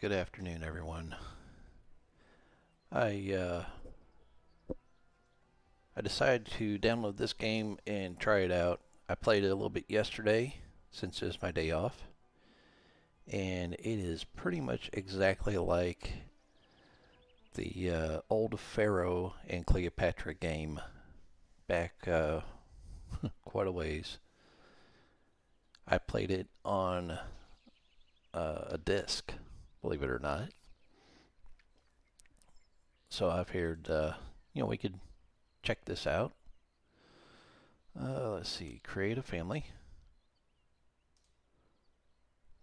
Good afternoon, everyone. I uh, I decided to download this game and try it out. I played it a little bit yesterday since it was my day off, and it is pretty much exactly like the old Pharaoh and Cleopatra game back quite a ways. I played it on a disc, believe it or not. So I've heard, we could check this out. Let's see, create a family.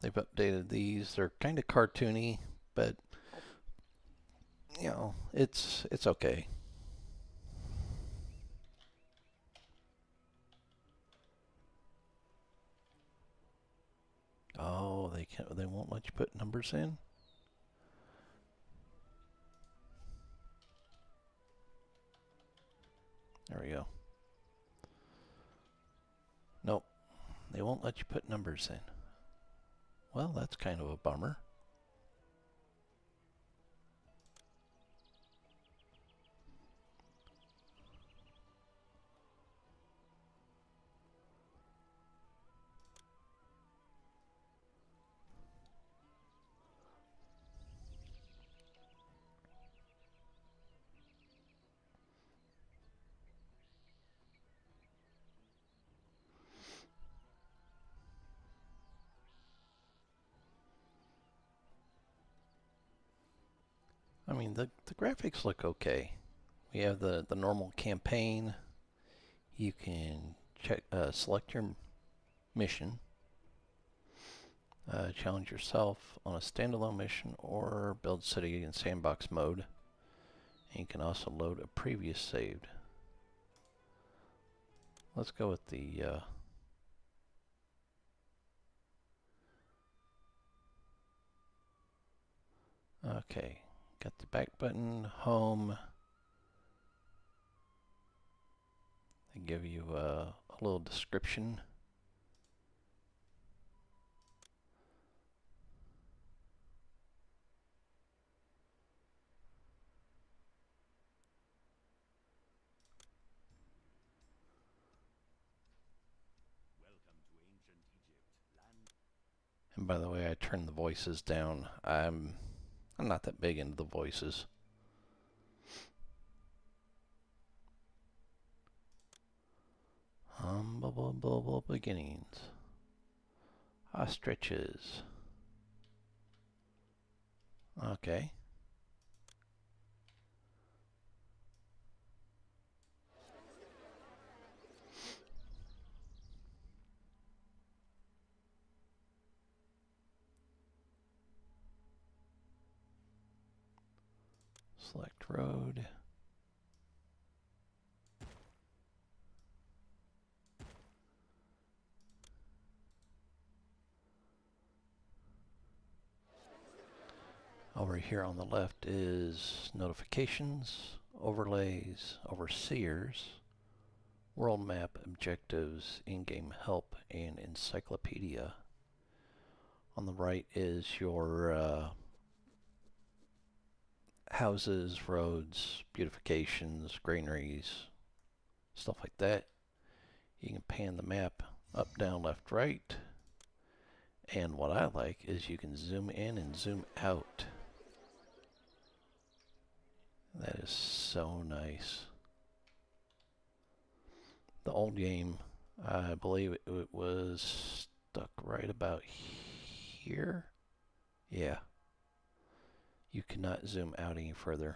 They've updated these. They're kind of cartoony, but it's okay. Oh, they won't let you put numbers in. There we go. Nope, they won't let you put numbers in. Well, that's kind of a bummer. I mean, the graphics look okay. We have the normal campaign. You can select your mission, challenge yourself on a standalone mission, or build city in sandbox mode. And you can also load a previous saved. Let's go with the okay. Got the back button, home. They give you a little description. And by the way, I turned the voices down. I'm not that big into the voices. Humble beginnings. Ostriches. Okay. Select road. Over here on the left is notifications, overlays, overseers, world map, objectives, in-game help, and encyclopedia. On the right is your houses, roads, beautifications, granaries, stuff like that. You can pan the map up, down, left, right. And what I like is you can zoom in and zoom out. That is so nice. The old game, I believe it was stuck right about here. Yeah. You cannot zoom out any further.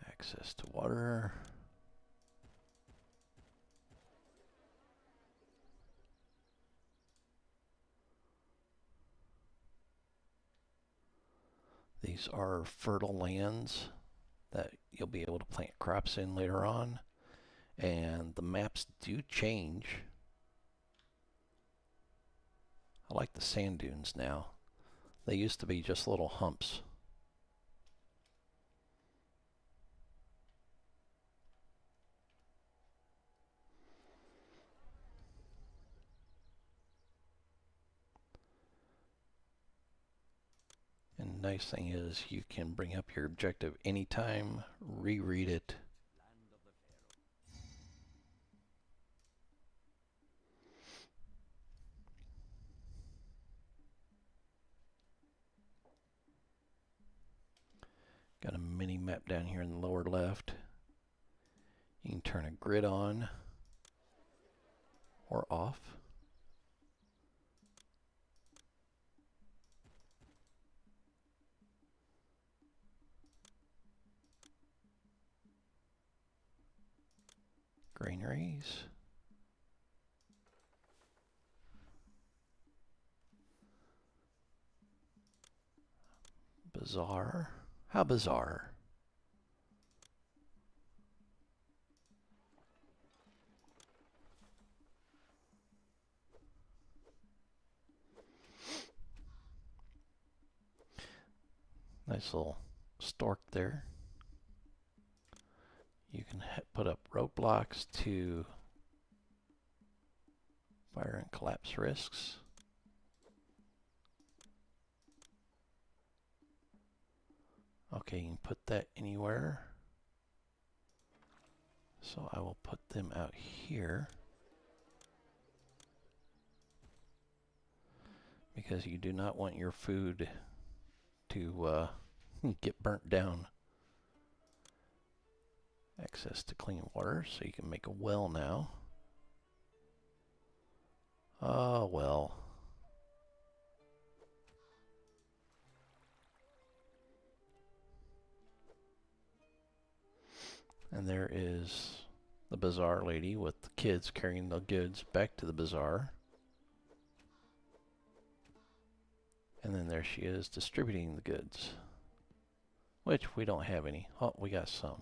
Access to water. These are fertile lands that you'll be able to plant crops in later on. And the maps do change. I like the sand dunes now. They used to be just little humps. nice thing is you can bring up your objective anytime, reread it. Got a mini map down here in the lower left. You can turn a grid on or off. Granaries. Bizarre. How bizarre. Nice little stork there. You can put up roadblocks to fire and collapse risks. Okay, you can put that anywhere. So I will put them out here. Because you do not want your food to get burnt down. Access to clean water, so you can make a well now. Oh, well. And there is the bazaar lady with the kids carrying the goods back to the bazaar. And then there she is distributing the goods, which we don't have any. Oh, we got some.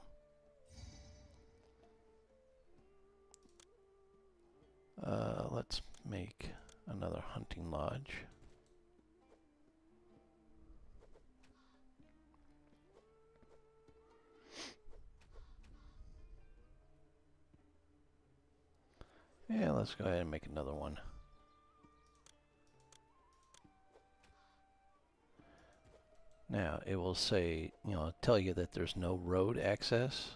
Let's make another hunting lodge. Yeah, let's go ahead and make another one. Now, it will say, tell you that there's no road access.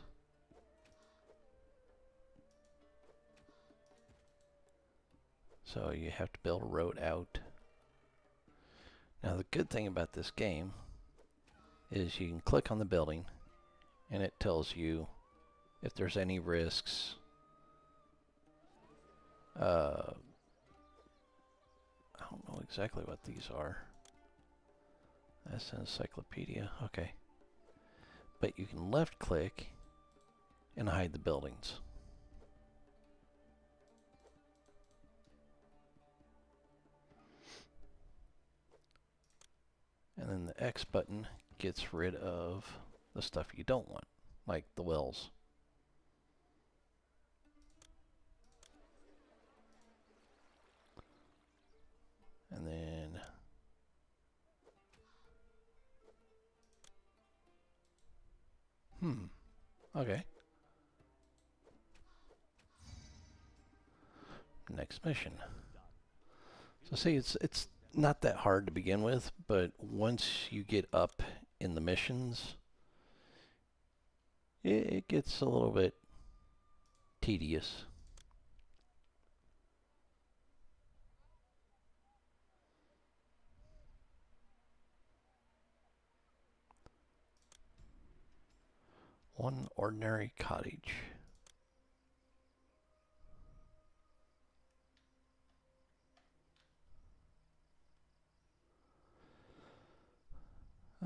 So you have to build a road out. Now, the good thing about this game is you can click on the building and it tells you if there's any risks. I don't know exactly what these are. That's an encyclopedia. Okay. But you can left click and hide the buildings. And then the X button gets rid of the stuff you don't want, like the wells. And then okay. Next mission. So see, it's not that hard to begin with, but once you get up in the missions, it gets a little bit tedious. One ordinary cottage.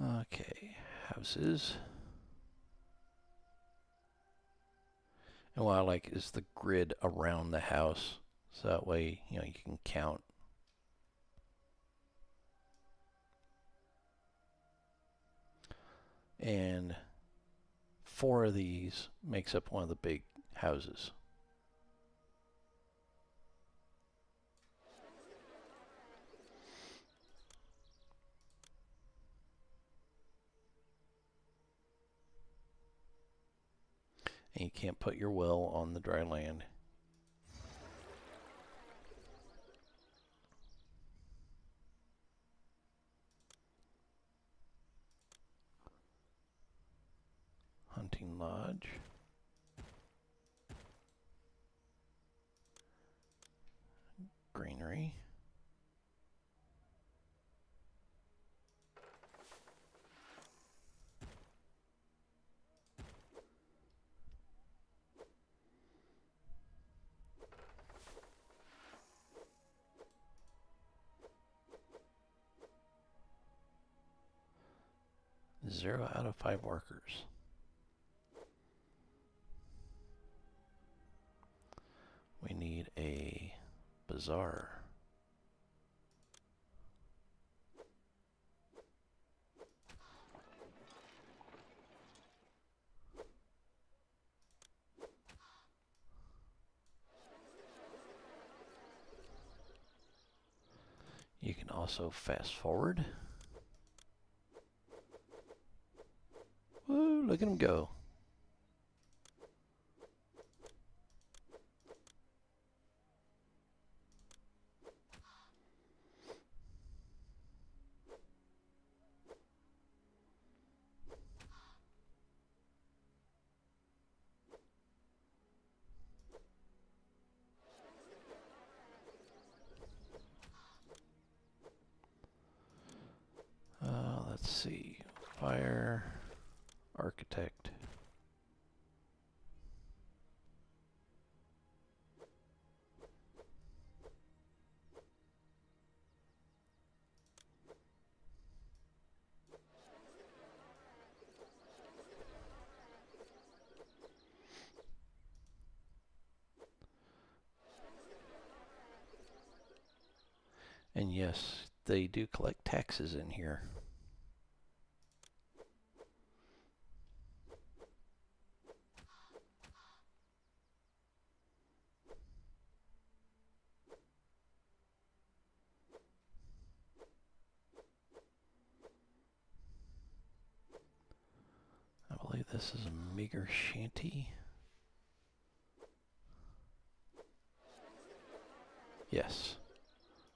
Okay, houses. And what I like is the grid around the house, so that way you can count. And 4 of these makes up one of the big houses. And you can't put your well on the dry land. Lodge. Greenery. Zero out of 5 workers. We need a bazaar. You can also fast forward. Woo, look at him go. Let's see. Fire, architect. And yes, they do collect taxes in here. I believe this is a meager shanty. Yes.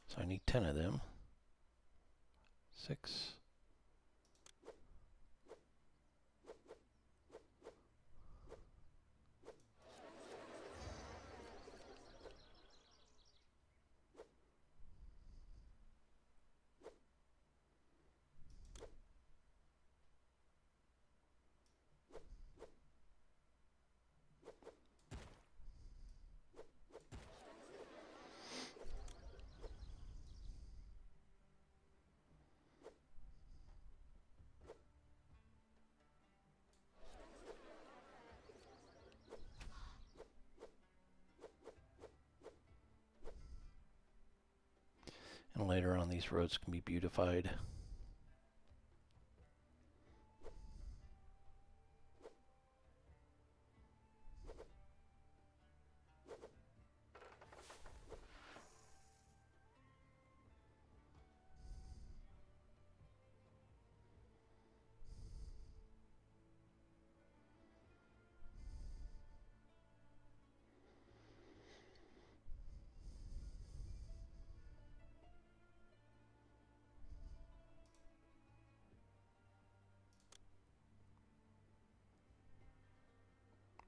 So I need 10 of them. 6. And later on, these roads can be beautified.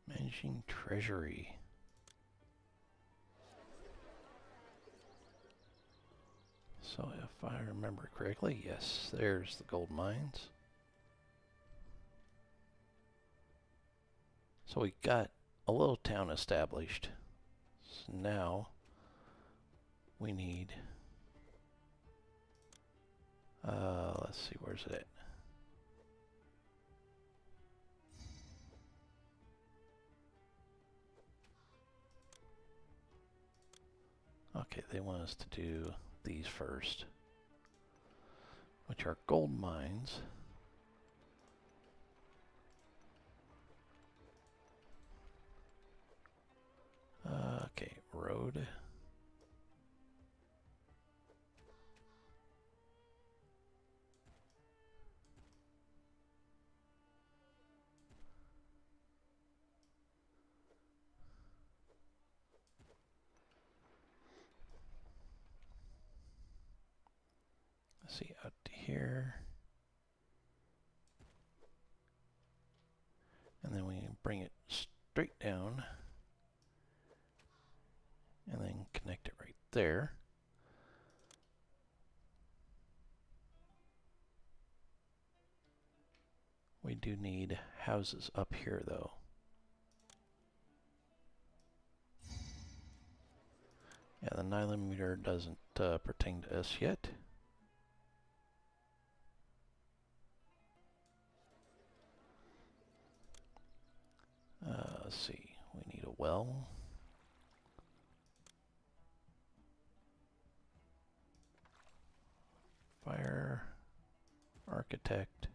Managing treasury. So if I remember correctly, yes, there's the gold mines. So we got a little town established. So now we need, let's see, where's it at? Okay, they want us to do these first, which are gold mines. Okay, road. Let's see, out to here. And then we can there. We do need houses up here, though. Yeah, the nylon meter doesn't pertain to us yet. Let's see, we need a well. Fire, architect.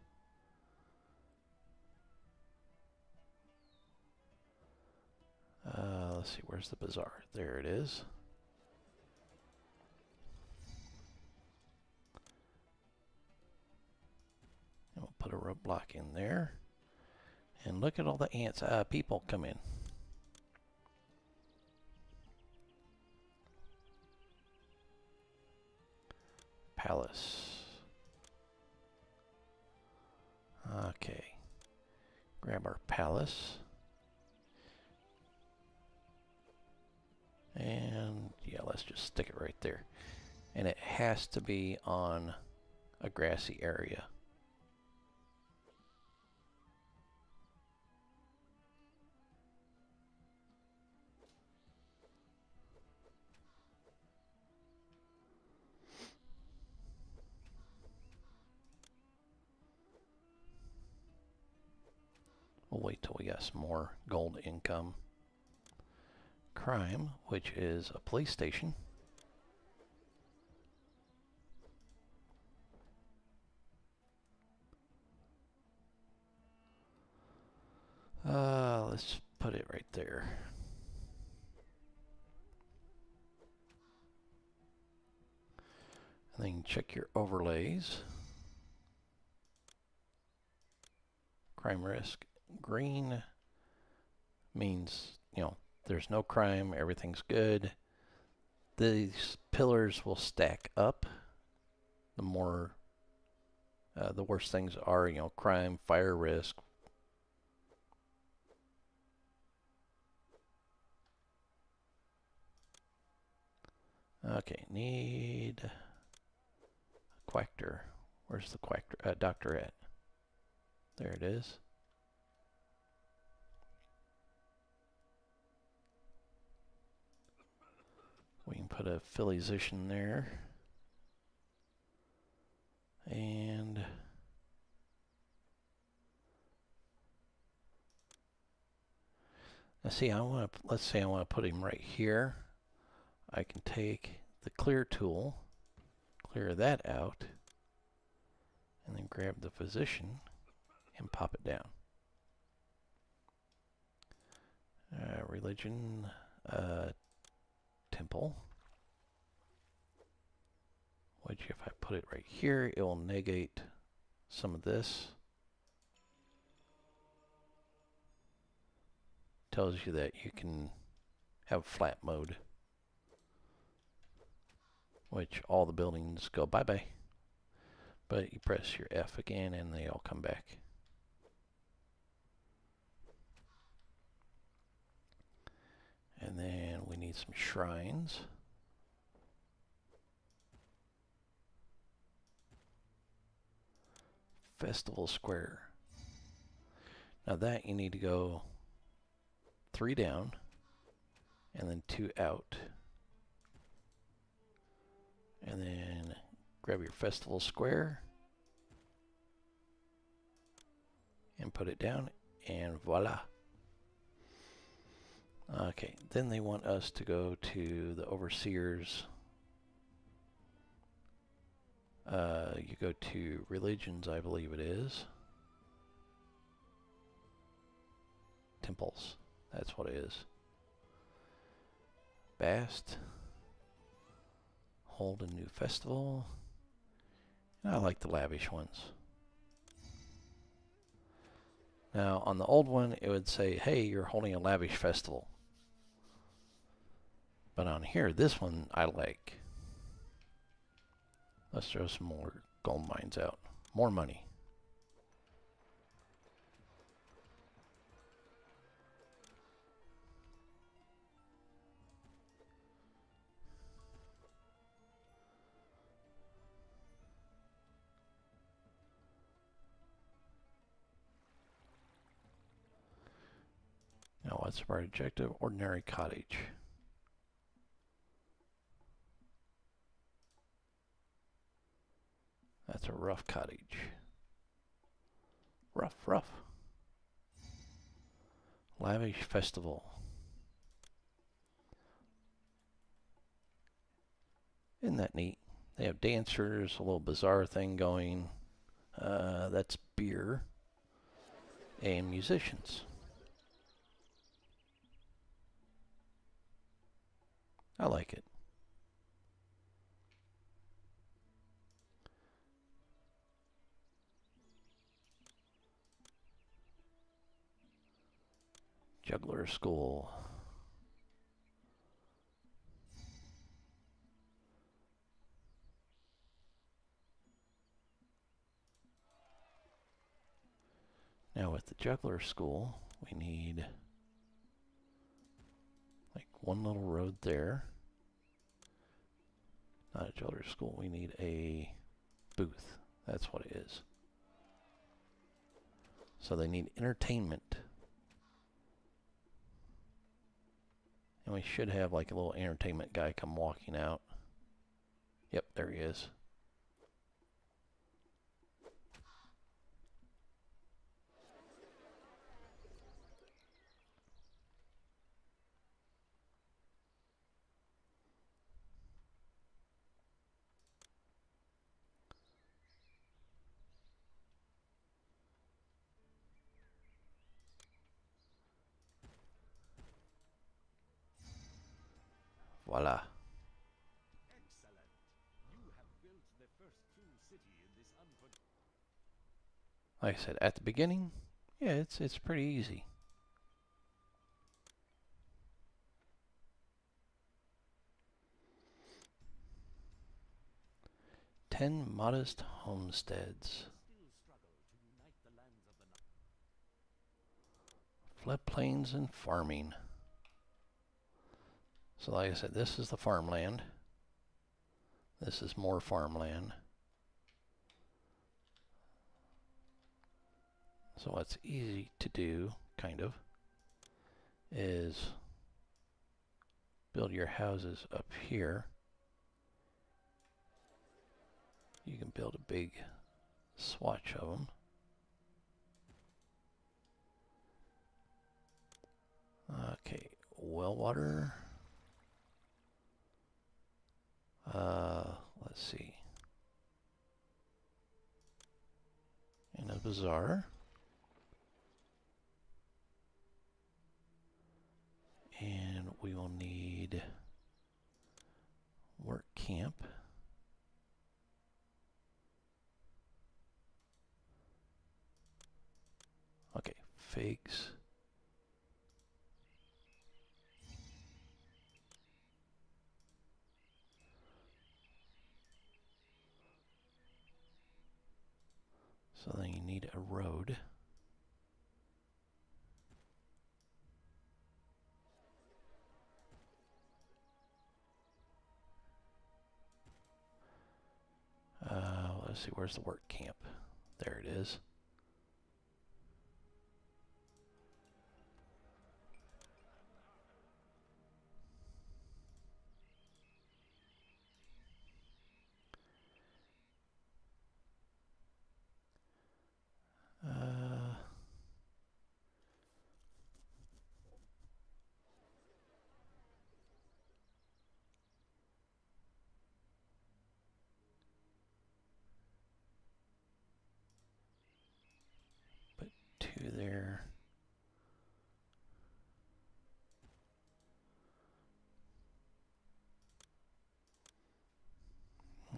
Let's see, where's the bazaar? There it is. And we'll put a roadblock in there. And look at all the ants. People come in. Palace. Okay. Grab our palace. And yeah, let's just stick it right there. And it has to be on a grassy area. We'll wait till we got some more gold income. Crime, which is a police station. Let's put it right there. And then check your overlays. Crime risk. Green means, you know, there's no crime, everything's good. These pillars will stack up. The more, the worse things are, you know, crime, fire risk. Okay, need a quactor. Where's the quactor? Doctor at? There it is. We can put a physician there. And let's see, let's say I want to put him right here. I can take the clear tool, clear that out, and then grab the physician and pop it down. Religion, temple, which if I put it right here, it will negate some of this. Tells you that you can have flat mode, which all the buildings go bye-bye. But you press your F again and they all come back. And then we need some shrines. Festival Square. Now that you need to go 3 down and then 2 out. And then grab your Festival Square and put it down, and voila. Okay, then they want us to go to the overseers. You go to religions, I believe it is. Temples, that's what it is. Bast. Hold a new festival. I like the lavish ones. Now, on the old one, it would say, hey, you're holding a lavish festival. But on here, this one I like. Let's throw some more gold mines out. More money. Now what's our objective? Ordinary cottage. That's a rough cottage. Rough, rough. Lavish festival. Isn't that neat? They have dancers, a little bizarre thing going. That's beer. And musicians. I like it. Juggler school. Now with the juggler school, we need like one little road there. Not a juggler school, we need a booth. That's what it is. So they need entertainment. And we should have like a little entertainment guy come walking out. Yep, there he is. Voila. Excellent. You have built the first true city in this Like I said, at the beginning, yeah, it's pretty easy. Ten modest homesteads. Floodplains and farming. So like I said, this is the farmland. This is more farmland. So what's easy to do, kind of, is build your houses up here. You can build a big swatch of them. Okay, well water. Let's see. In a bazaar. And we will need work camp. Okay, figs. So then you need a road. Let's see, where's the work camp? There it is. Put two there.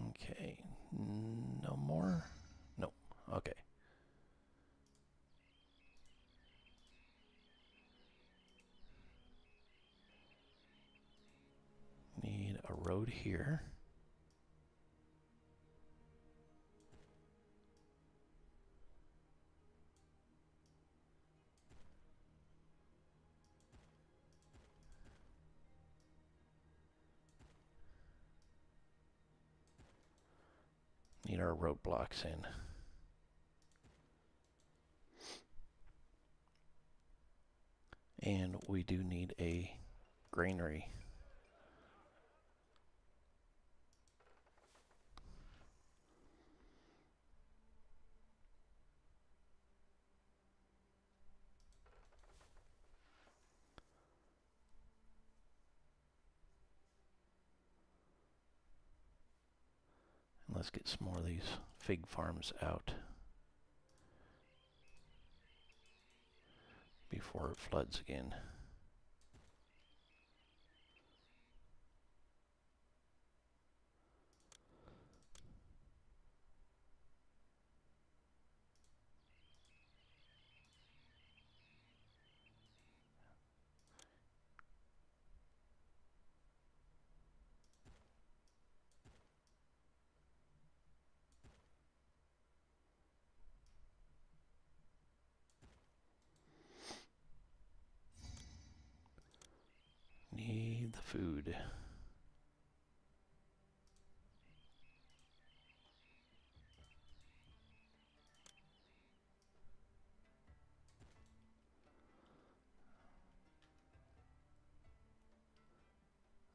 Okay, no more? Nope, okay. Need a road here. Need our roadblocks in. And we do need a granary. And let's get some more of these fig farms out before it floods again. Need the food.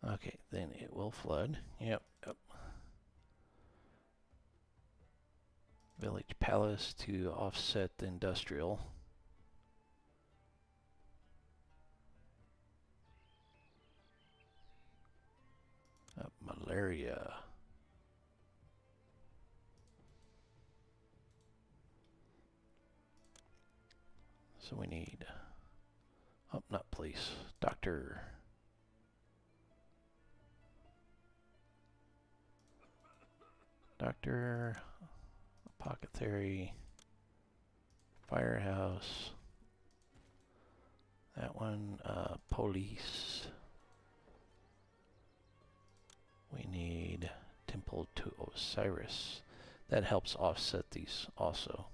Okay, then it will flood. Yep. Village palace to offset the industrial. Malaria. So we need, oh, not police, doctor. Doctor, apothecary, firehouse. That one, police. We need temple to Osiris. That helps offset these also.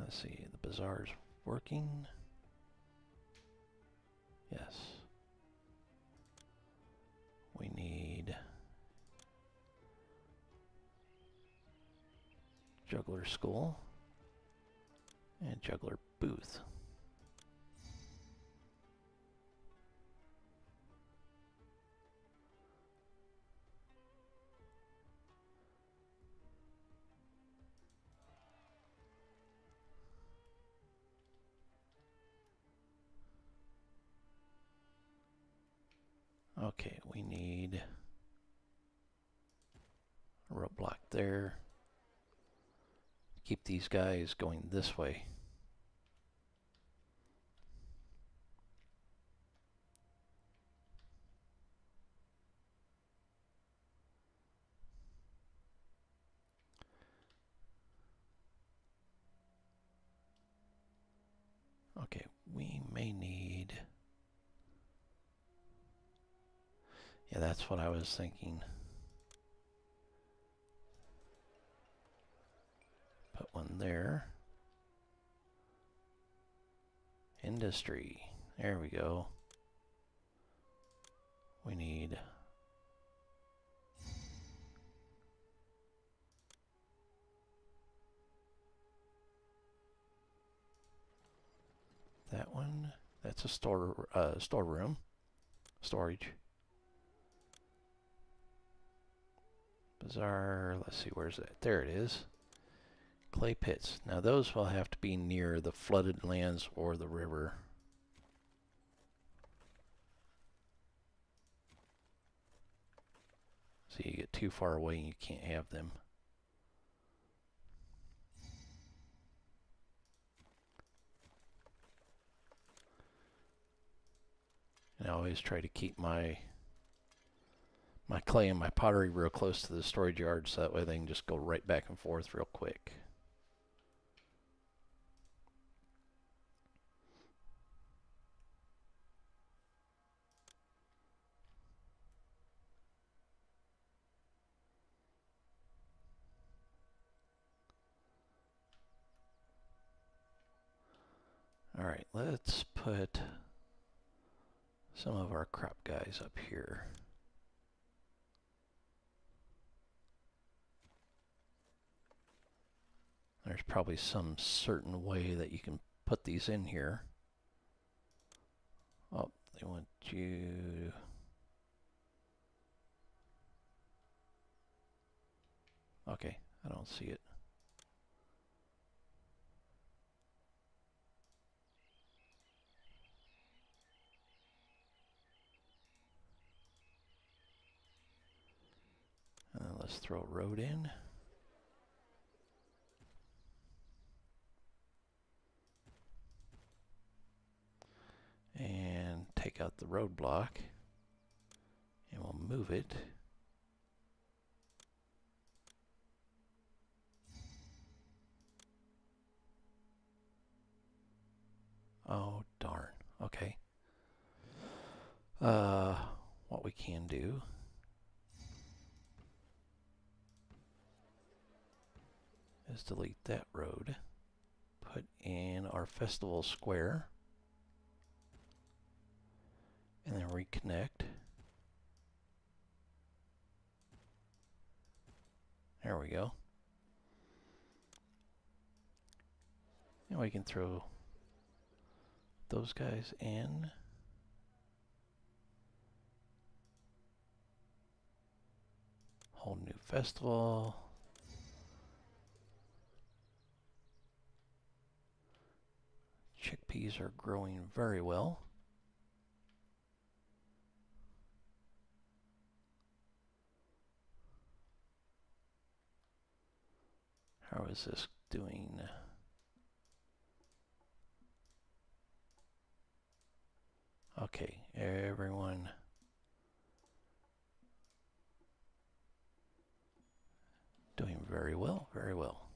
Let's see, the bazaar's working. Yes. We need juggler school and juggler booth. Okay, we need a roadblock there. Keep these guys going this way. Okay, we may need... Yeah, that's what I was thinking. Put one there. Industry. There we go. We need... that one. That's a storeroom. Storage. Bazaar. Let's see, where's that? There it is. Clay pits. Now those will have to be near the flooded lands or the river. So you get too far away and you can't have them. And I always try to keep my clay and my pottery real close to the storage yard so that way they can just go right back and forth real quick. Alright, let's put some of our crop guys up here. There's probably some certain way that you can put these in here. Oh, they want you... Okay, I don't see it. Let's throw a road in. And take out the roadblock. And we'll move it. Oh, darn. Okay. What we can do is delete that road. Put in our festival square. And then reconnect. There we go. And we can throw those guys in. Whole new festival. Chickpeas are growing very well. How is this doing? Okay, everyone. Doing very well, very well.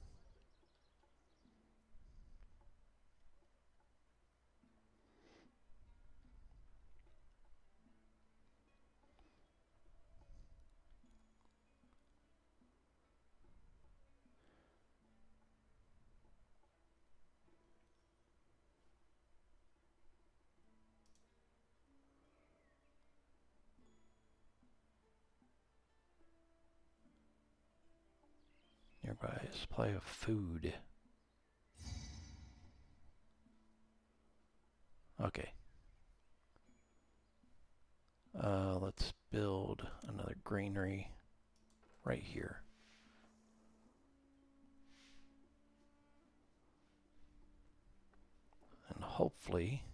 Nearby supply of food. Okay. Let's build another granary right here. And hopefully,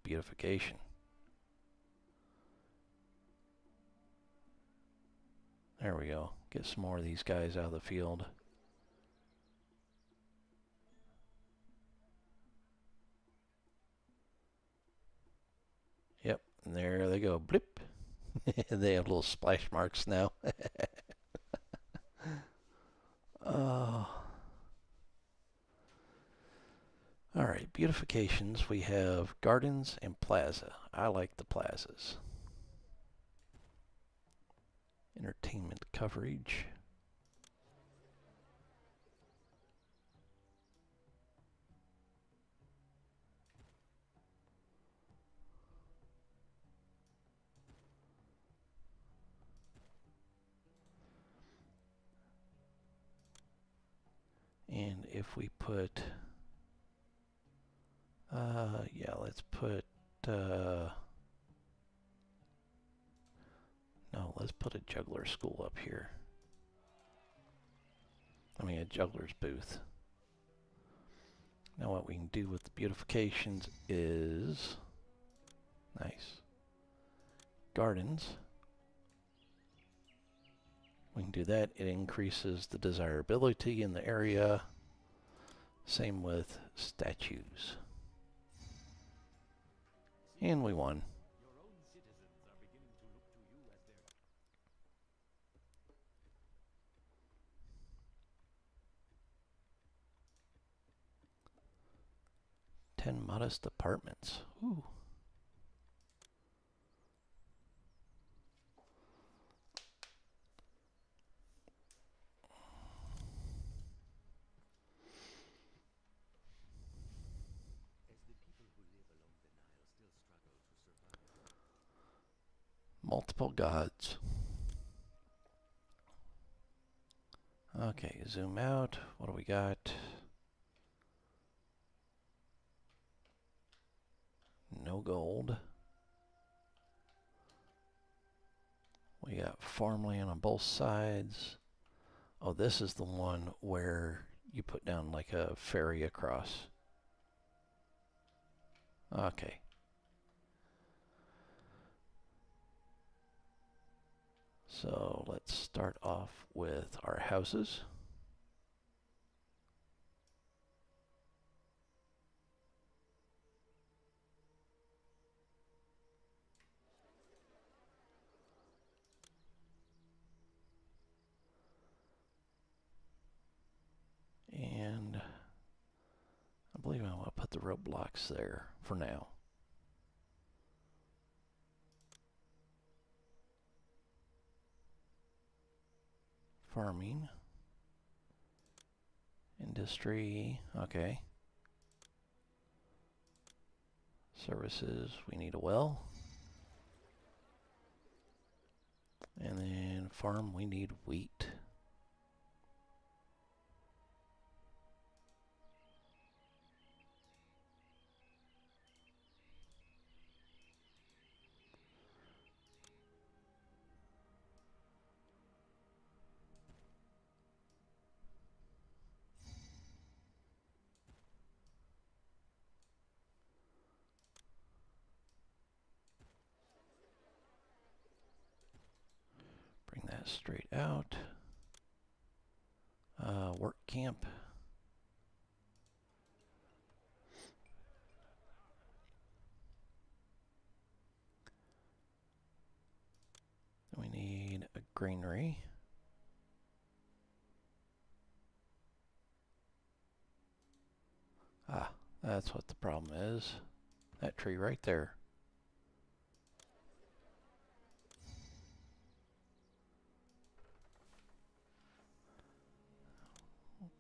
beautification. There we go. Get some more of these guys out of the field. Yep, and there they go. Blip. They have little splash marks now. Oh. All right, beautifications. We have gardens and plaza. I like the plazas. Entertainment coverage. And if we put, yeah, let's put, no, let's put a juggler school up here. I mean, a juggler's booth. Now what we can do with the beautifications is, nice, gardens. We can do that. It increases the desirability in the area. Same with statues. And we won. Your own citizens are beginning to look to you as their 10 modest apartments. Ooh. as the people who live along the Nile still struggle to survive. Multiple gods. Okay, zoom out. What do we got? No gold. We got farmland on both sides. Oh, this is the one where you put down like a ferry across. Okay. So let's start off with our houses. And I believe I want to put the roadblocks there for now. Farming. Industry. Okay. Services. We need a well. And then farm. We need wheat. Bring that straight out. Work camp. Then we need a granary. Ah, that's what the problem is. That tree right there.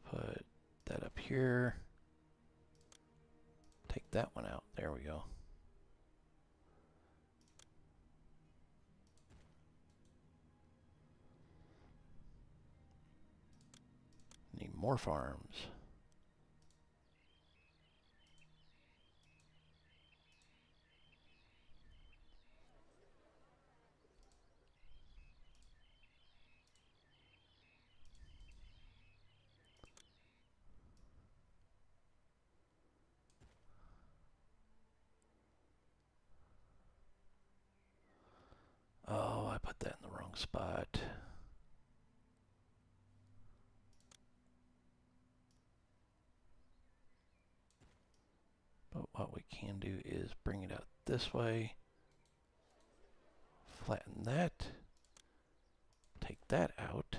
Put that up here. Take that one out. There we go. Need more farms. Oh, I put that in the wrong spot. But what we can do is bring it out this way. Flatten that. Take that out.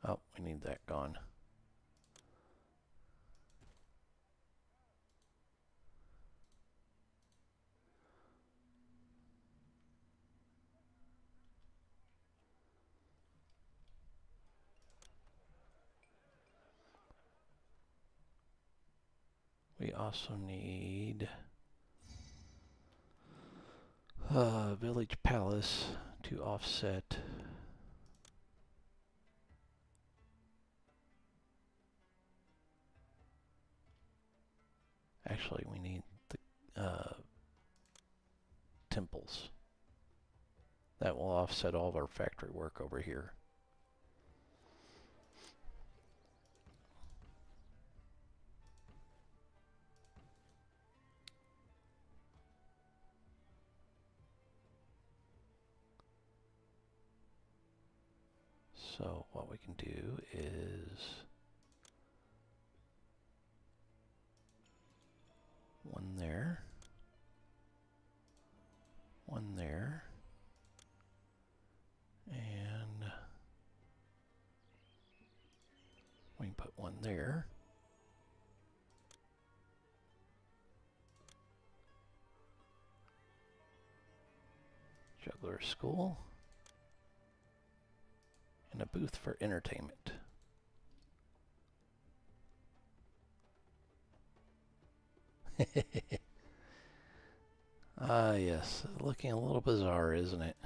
Oh, we need that gone. We also need a village palace to offset. Actually, we need the temples. That will offset all of our factory work over here. So what we can do is one there, one there, and we can put one there. Juggler school. And a booth for entertainment. Ah, yes. Looking a little bizarre, isn't it?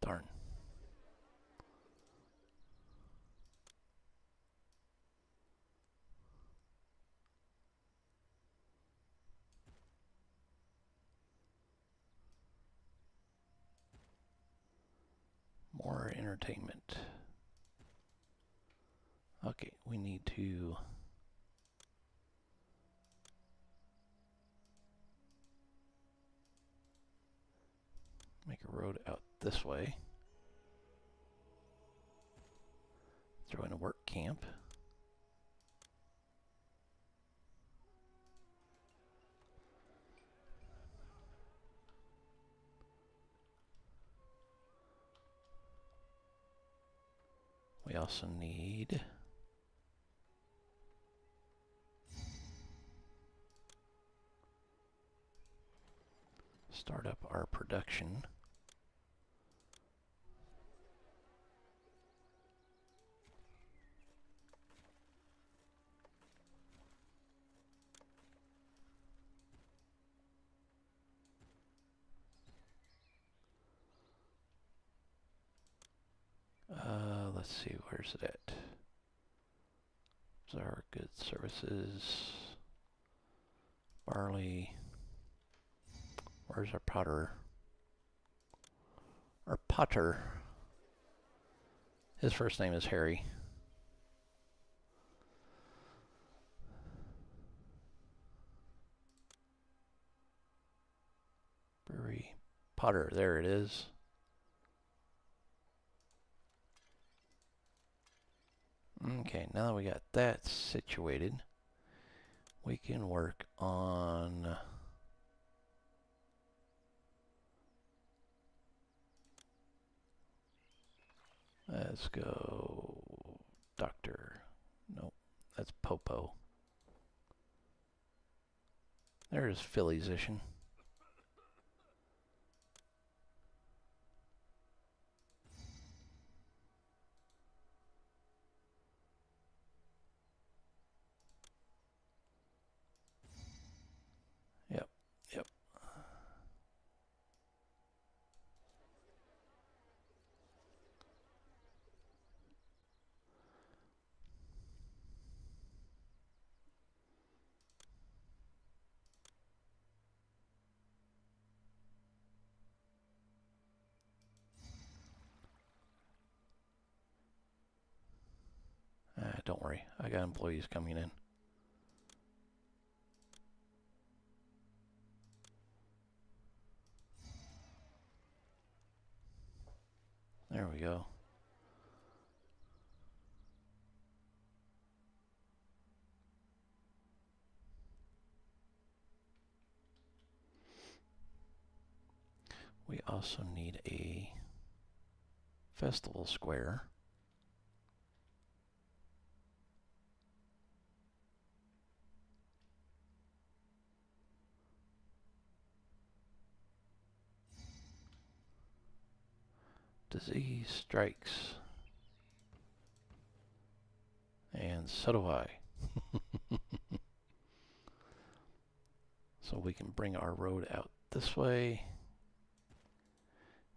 Darn. More entertainment. Okay, we need to make a road out this way. Throw in a work camp. We also need start up our production. Let's see, where's it at? Our goods, services, barley. Where's our potter? Our potter. His first name is Harry. Brewery Potter, there it is. Okay, now that we got that situated, we can work on let's go Doctor. Nope, that's Popo. There's Phillysition. Yep, yep. Don't worry, I got employees coming in. There we go. We also need a festival square. Disease strikes. And so do I. So we can bring our road out this way.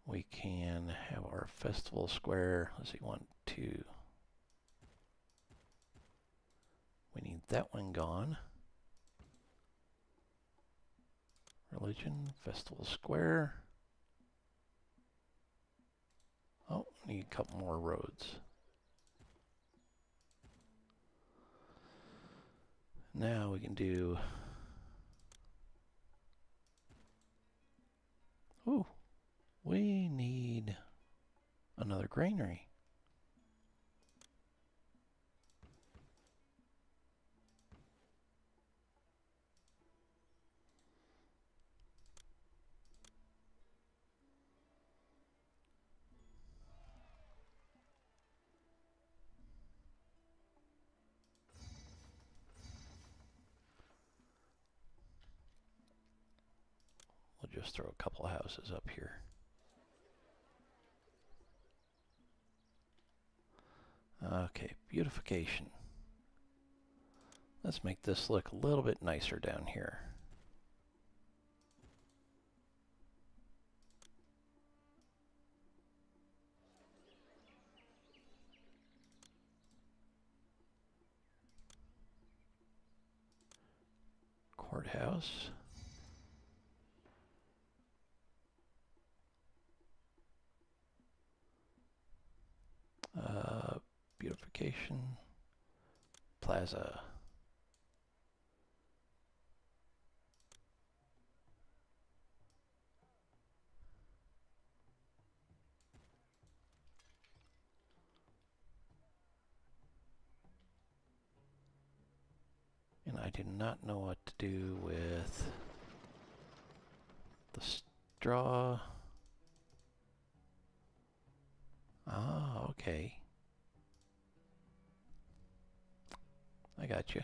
We can have our festival square. Let's see, 1, 2. We need that one gone. Religion, festival square. Oh, need a couple more roads. Now we can do... Ooh, we need another granary. I'll just throw a couple of houses up here. Okay, beautification. Let's make this look a little bit nicer down here. Courthouse. Beautification. Plaza. And I do not know what to do with the straw. Ah, okay. I got you.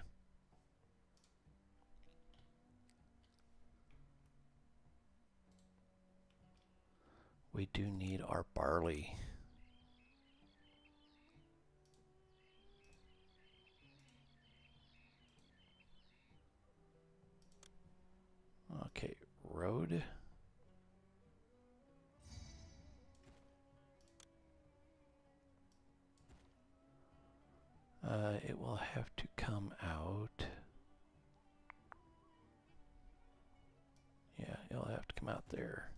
We do need our barley. Okay, road. It will have to come out. Yeah, it'll have to come out there.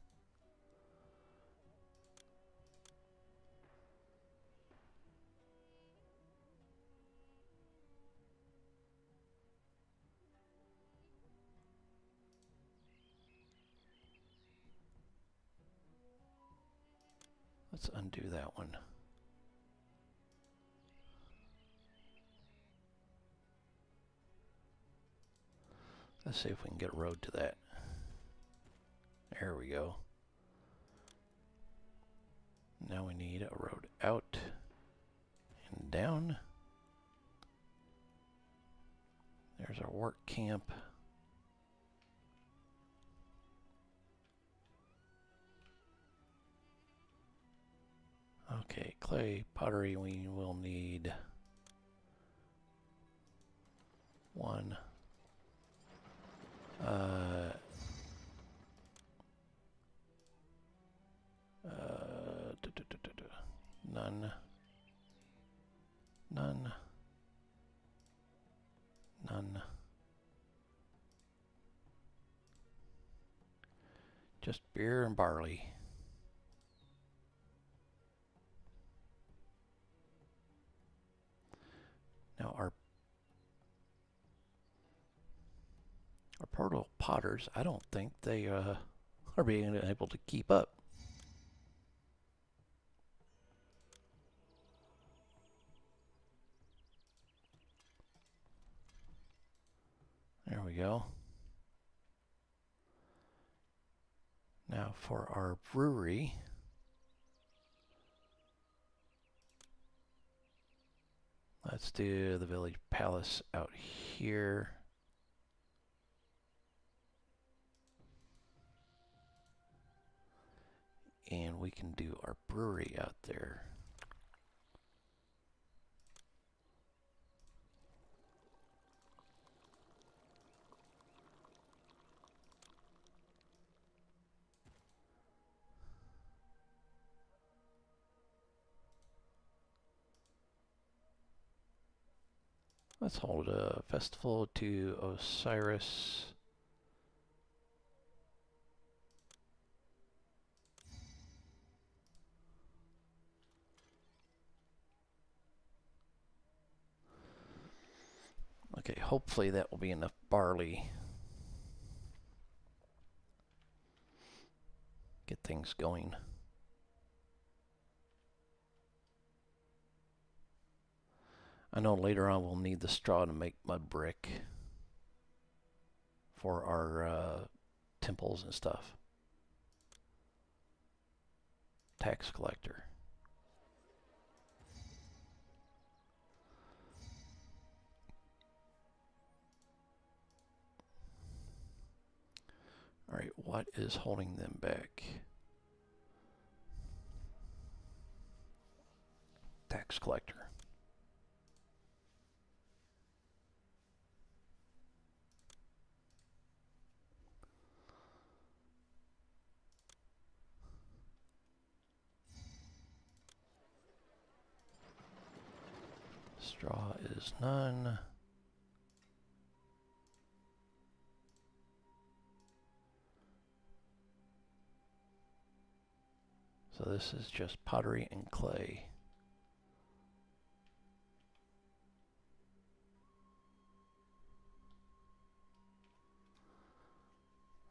Let's undo that one. Let's see if we can get a road to that. There we go. Now we need a road out and down. There's our work camp. Okay, clay, pottery, we will need one. None. None. None. Just beer and barley. Now our portal potters, I don't think they are being able to keep up. There we go. Now for our brewery, let's do the village palace out here. And we can do our brewery out there. Let's hold a festival to Osiris. Okay, hopefully that will be enough barley. Get things going. I know later on we'll need the straw to make mud brick for our temples and stuff. Tax collector. Alright, what is holding them back? Tax collector. Straw is none. So this is just pottery and clay.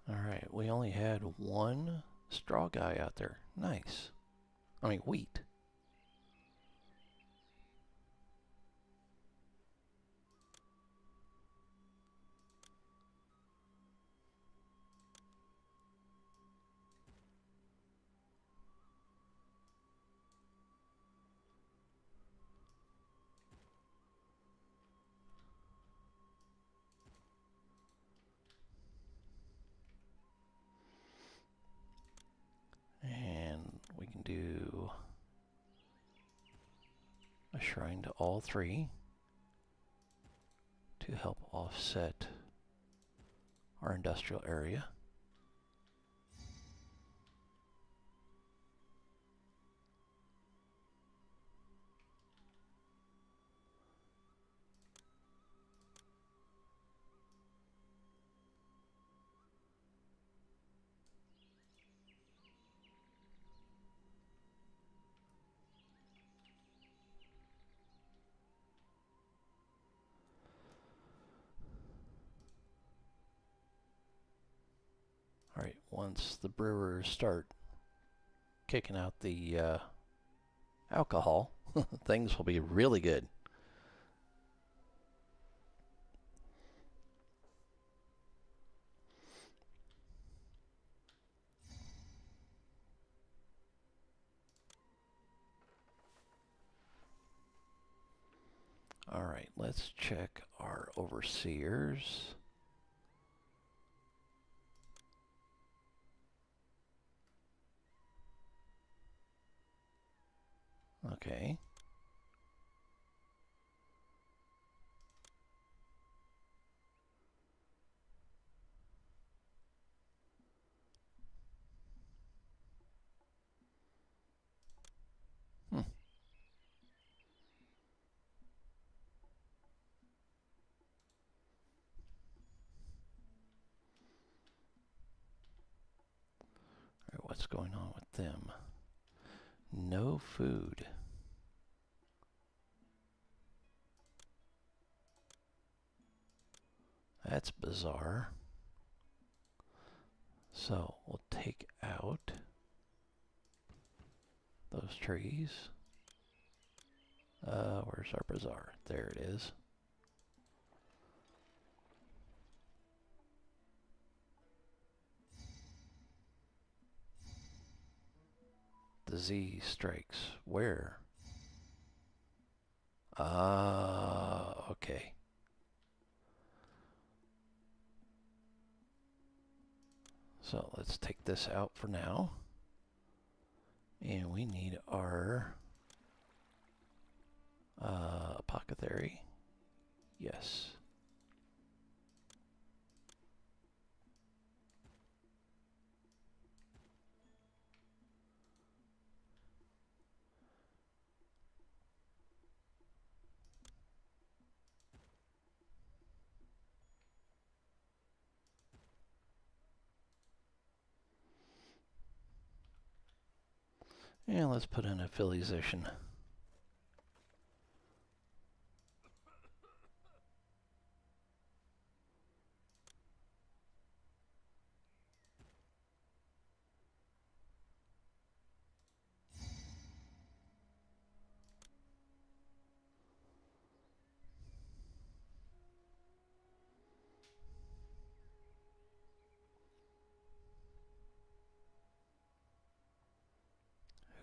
Alright, we only had one straw guy out there. Nice. I mean, wheat. And we can do a shrine to all three to help offset our industrial area. Alright, once the brewers start kicking out the alcohol, things will be really good. Alright, let's check our overseers. Okay. Hmm. Alright, what's going on with them? No food. That's bizarre. So we'll take out those trees. Where's our bazaar? There it is. The Z strikes where? Ah, okay. So let's take this out for now. And we need our apothecary. Yes. And let's put in a philization.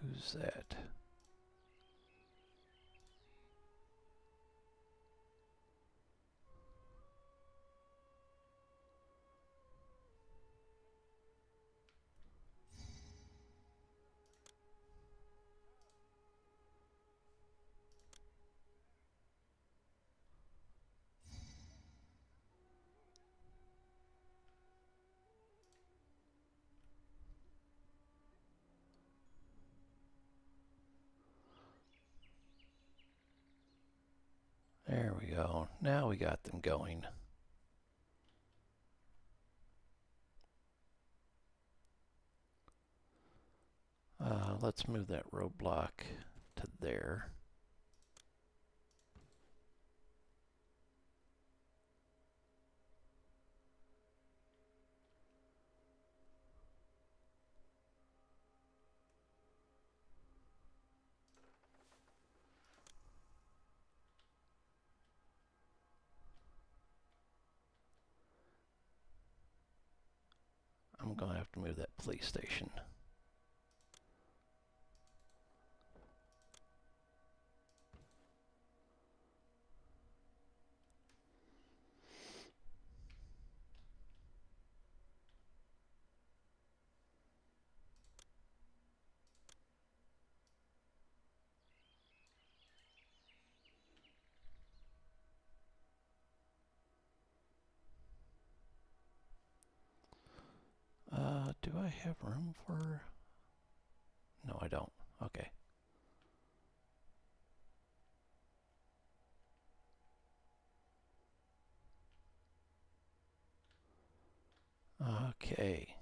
Who's that? go. Now we got them going. Let's move that roadblock to there. I'm going to have to move that police station. Do I have room for... No, I don't. Okay. Okay.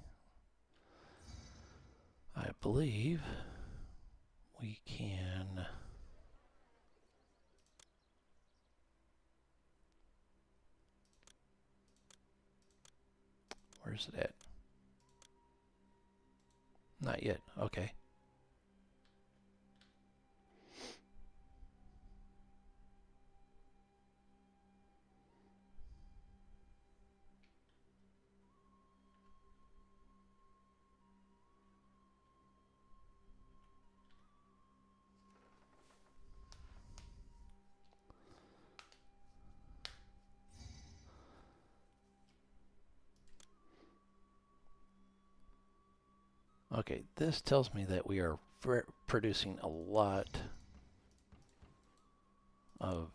I believe we can... Where's it at? Not yet. Okay. Okay, this tells me that we are producing a lot of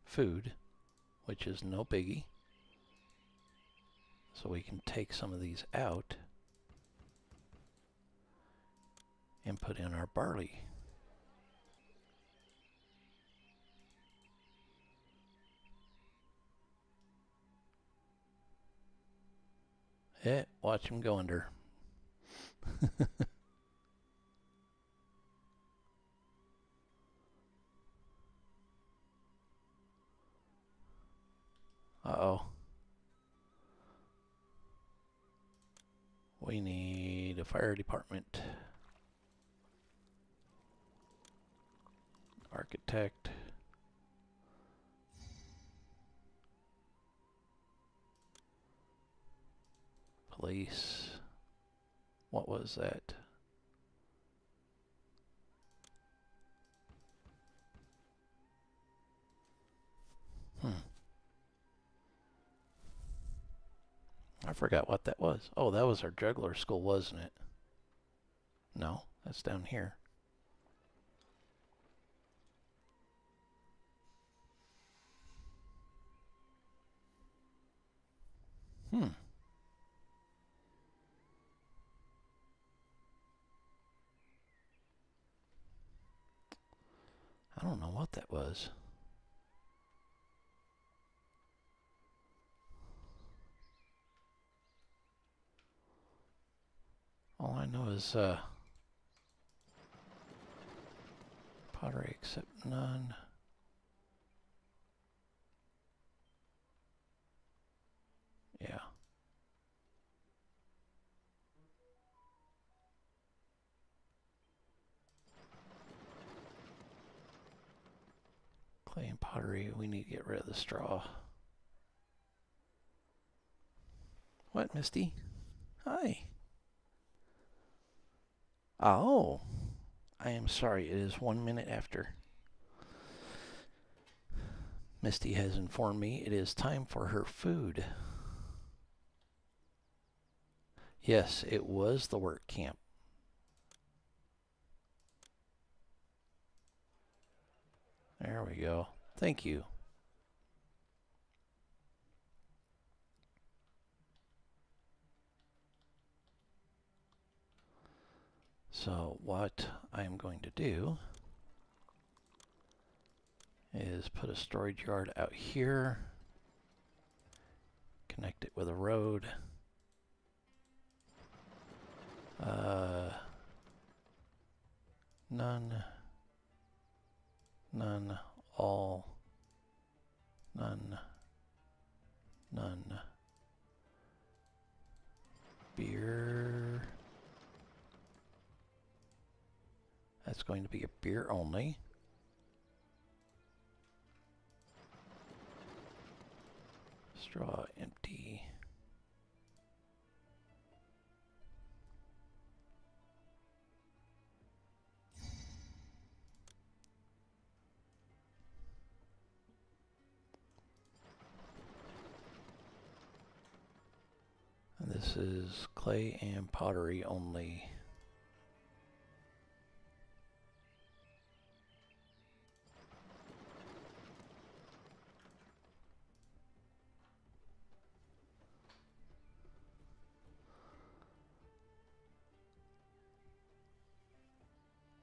food, which is no biggie. So we can take some of these out and put in our barley. Watch him go under. Uh-oh. We need a fire department. Architect. Police. What was that? I forgot what that was. Oh, that was our juggler school, wasn't it? No, that's down here. I don't know what that was. All I know is pottery except none. Yeah. Clay and pottery, we need to get rid of the straw. What, Misty? Hi. Oh, I am sorry. It is 1 minute after. Misty has informed me it is time for her food. Yes, it was the work camp. There we go. Thank you. So what I am going to do is put a storage yard out here. Connect it with a road. None. None. All. None. None. Beer. That's going to be a beer only. Straw empty. And this is clay and pottery only.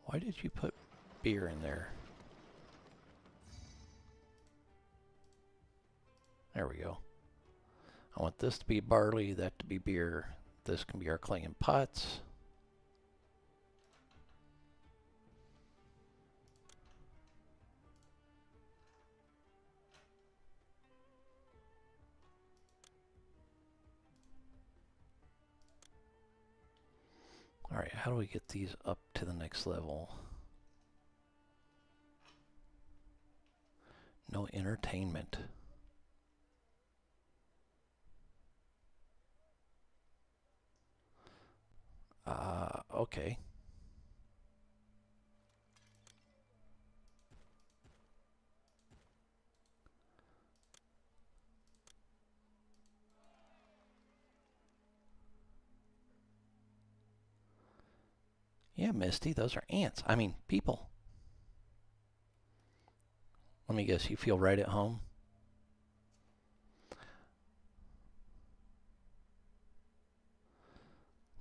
Why did you put beer in there? There we go. I want this to be barley, that to be beer. This can be our clay and pots. Alright, how do we get these up to the next level? No entertainment. Okay. Yeah, Misty, those are ants. I mean, people. Let me guess, you feel right at home?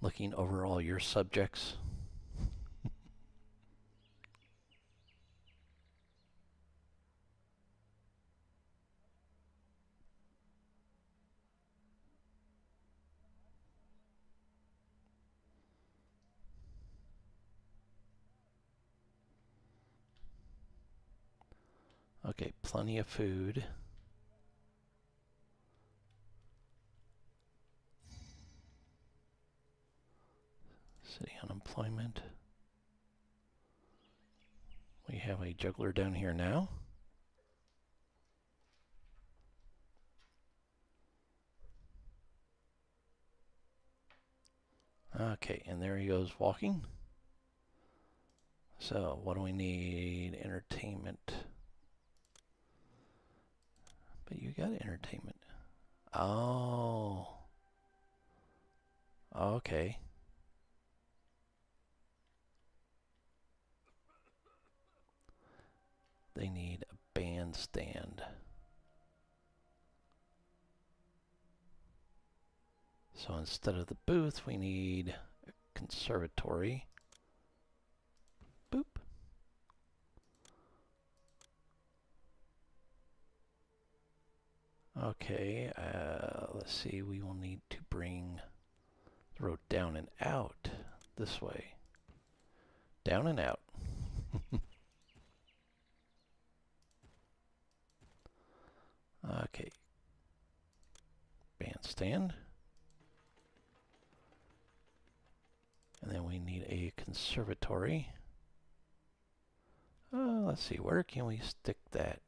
Looking over all your subjects. Okay, plenty of food. City unemployment. We have a juggler down here now. Okay, and there he goes walking. So, what do we need? Entertainment. But you got entertainment. Oh. Okay. They need a bandstand. So instead of the booth, we need a conservatory. Boop. Okay, let's see, we will need to bring the road down and out this way. Down and out. Okay. Bandstand. And then we need a conservatory. Let's see, where can we stick that?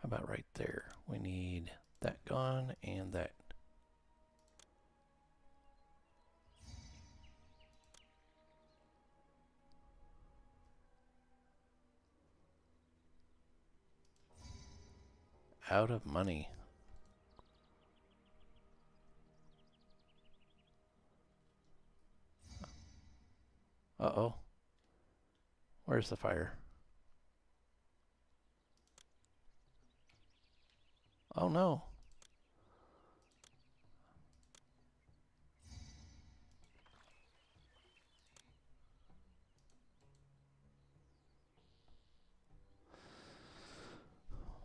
How about right there? We need that gone and that. Out of money. Uh-oh. Where's the fire? Oh no.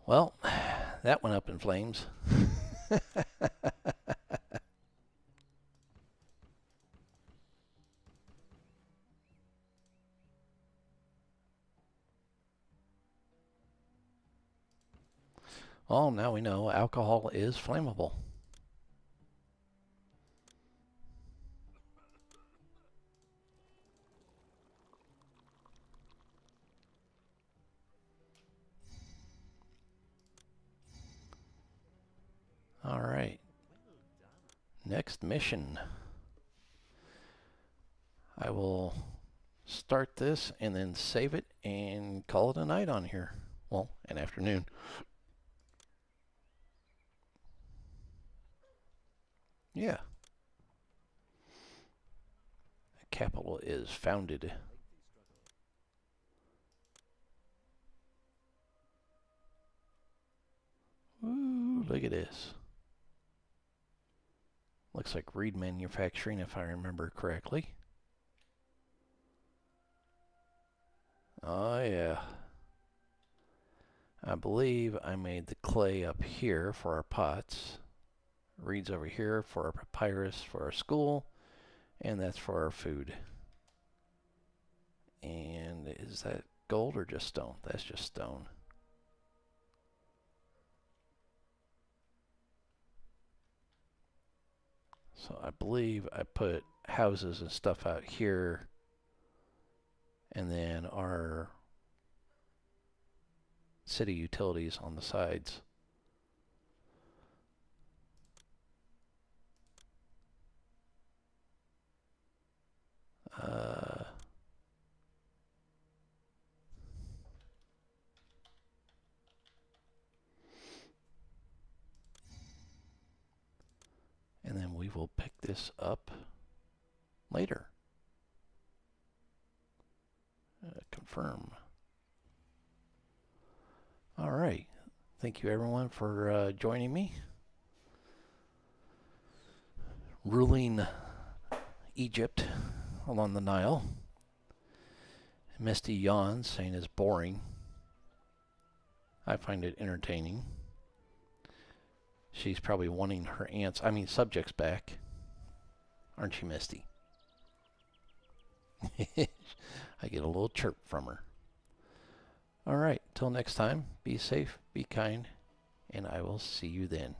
Well, that went up in flames. Well, now we know alcohol is flammable. All right, Well done. next mission. I will start this and then save it and call it a night on here. Well, an afternoon. Yeah. Capital is founded. Lengthy struggle. Ooh, look at this. Looks like Reed Manufacturing, if I remember correctly. Oh, yeah. I believe I made the clay up here for our pots. Reed's over here for our papyrus for our school. And that's for our food. And is that gold or just stone? That's just stone. So I believe I put houses and stuff out here. And then our city utilities on the sides. Uh, and then we will pick this up later. Confirm. All right. Thank you, everyone, for joining me. Ruling Egypt along the Nile. Misty yawns, saying it's boring. I find it entertaining. She's probably wanting her subjects back. Aren't you, Misty? I get a little chirp from her. All right, till next time, be safe, be kind, and I will see you then.